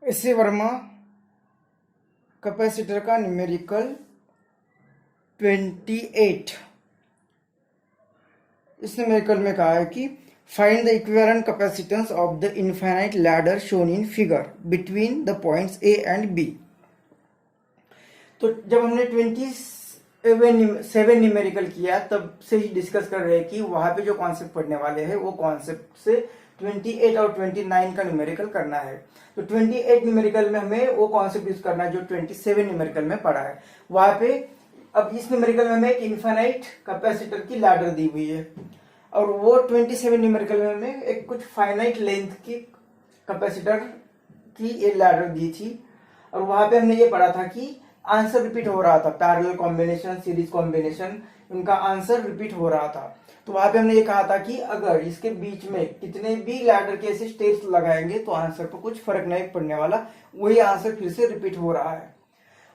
एस.ए. Verma capacitor का numerical 28। इस numerical में कहा है कि find the equivalent capacitance of the infinite ladder shown in figure between the points A and B. तो जब हमने 27 न्यूमेरिकल किया तब से ही डिस्कस कर रहे हैं कि वहां पे जो कॉन्सेप्ट पढ़ने वाले हैं वो कॉन्सेप्ट से 28 और 29 का न्यूमेरिकल करना है। तो 28 न्यूमेरिकल में हमें वो कॉन्सेप्ट यूज करना है जो 27 न्यूमेरिकल में पढ़ा है। वहां पे अब इस न्यूमेरिकल में हमें एक इनफाइनाइट कैपेसिटर की लैडर दी हुई है और वो 27 न्यूमेरिकल में हमें एक कुछ फाइनाइट लेंथ की कैपेसिटर की ये लैडर दी थी और वहां पे हमने ये पढ़ा था कि आंसर रिपीट हो रहा था, पैरेलल कॉम्बिनेशन, सीरीज कॉम्बिनेशन, उनका आंसर रिपीट हो रहा था। तो वहां पे हमने ये कहा था कि अगर इसके बीच में कितने भी लैडर के ऐसे स्टेप्स लगाएंगे तो आंसर पर कुछ फर्क नहीं पड़ने वाला, वही आंसर फिर से रिपीट हो रहा है।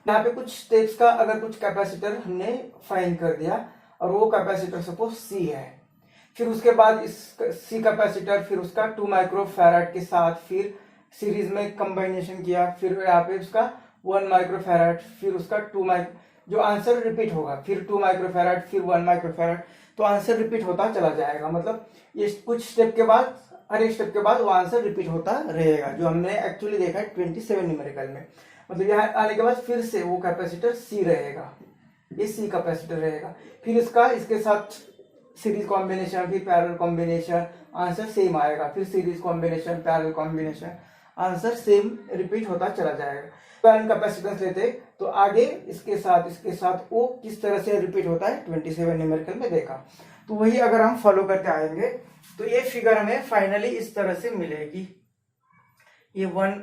यहाँ पे कुछ स्टेप्स का अगर कुछ कैपेसिटर हमने फाइंड कर दिया और वो कैपेसिटर सपोज सी है, फिर उसके बाद इस सी कैपेसिटर फिर उसका 2 माइक्रोफैराड के साथ फिर सीरीज में कंबाइनेशन किया, फिर यहाँ पे उसका 1 माइक्रोफैराड, फिर उसका 2 जो आंसर रिपीट होगा, फिर 2 माइक्रोफैराड, फिर 1 माइक्रोफैराड, तो आंसर रिपीट होता चला जाएगा। मतलब ये कुछ स्टेप के बाद, हर एक स्टेप के बाद वो आंसर रिपीट होता रहेगा, जो हमने एक्चुअली देखा है 27 न्यूमेरिकल में। मतलब यहाँ आने के बाद फिर से वो कैपेसिटर सी रहेगा, ये सी कैपेसिटर रहेगा, फिर इसके साथ सीरीज कॉम्बिनेशन, फिर पैरेलल कॉम्बिनेशन, आंसर सेम आएगा, फिर series combination, parallel combination, answer same repeat होता चला जाएगा। कैपेसिटेंस लेते तो आगे इसके साथ वो किस तरह से रिपीट होता है 27 न्यूमेरिकल में देखा। तो वही अगर हम फॉलो करते आएंगे तो ये फिगर हमें फाइनली इस तरह से मिलेगी। ये 1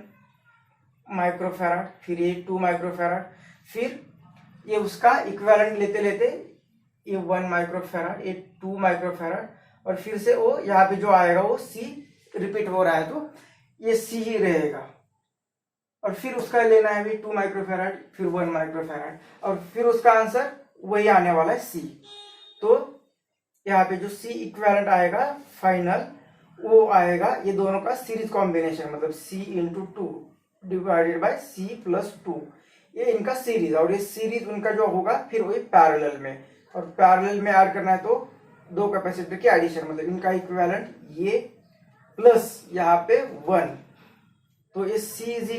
माइक्रोफैराड, फिर ये 2 माइक्रोफैराड, फिर ये उसका इक्विवेलेंट लेते लेते ये 1 माइक्रोफैराड, ये 2 माइक्रोफैराड, और फिर से वो यहाँ पे जो आएगा वो सी रिपीट हो रहा है तो ये सी ही रहेगा, और फिर उसका लेना है भी 2 माइक्रोफैराड, फिर 1 माइक्रोफैराड, और फिर उसका आंसर वही आने वाला है सी। तो यहाँ पे जो सी इक्विवेलेंट आएगा फाइनल वो आएगा ये दोनों का सीरीज कॉम्बिनेशन, मतलब C into 2 divided by C plus 2, ये इनका सीरीज, और ये सीरीज उनका जो होगा फिर वही पैरेलल में, और पैरेलल में ऐड करना है तो दो कैपेसिटर की एडिशन, मतलब इनका इक्विवेलेंट ये प्लस यहाँ पे 1, तो ये C इज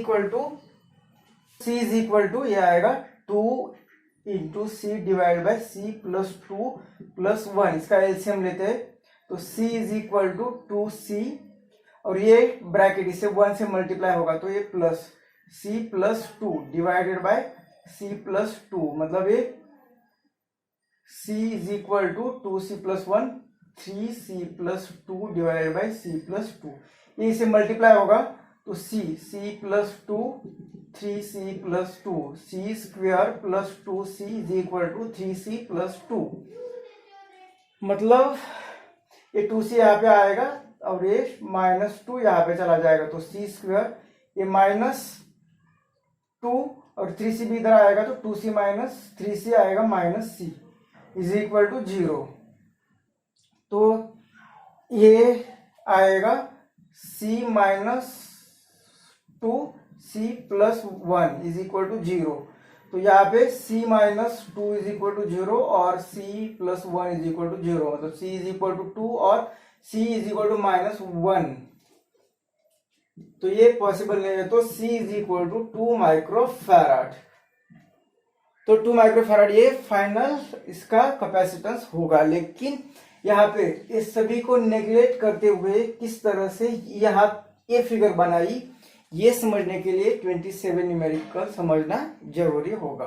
इक्वल टू ये आएगा 2 into C divide by C plus 2 plus 1, इसका एलसीएम लेते हैं तो C is equal to 2C, और ये ब्रैकेट इससे 1 से मल्टीप्लाई होगा तो ये plus C plus 2 divided by C plus 2, मतलब ये C is equal to 2C plus 1 3C plus 2 divided by C plus 2, ये इसे मल्टीप्लाई होगा तो C plus 2 3C plus 2, C square plus 2C is equal to 3C plus 2, मतलब ये 2C यहाँ पे आएगा और ये -2 यहाँ पे चला जाएगा, तो C स्क्वेयर ये -2 और 3C भी इधर आएगा तो 2C माइनस 3C आएगा -C इज इक्वल टू 0, तो ये आएगा C minus 2C plus 1 is equal to 0, तो यहाँ पे C minus 2 is equal to 0 और C plus 1 is equal to 0, मतलब C इज इक्वल टू 2 और C इज इक्वल टू -1, तो ये पॉसिबल नहीं है, तो C is equal to 2 microfarad, तो 2 माइक्रोफैराड ये फाइनल इसका कैपेसिटेंस होगा। लेकिन यहाँ पे इस सभी को नेग्लेक्ट करते हुए किस तरह से यहाँ ये फिगर बनाई, ये समझने के लिए 27 न्यूमेरिकल समझना जरूरी होगा।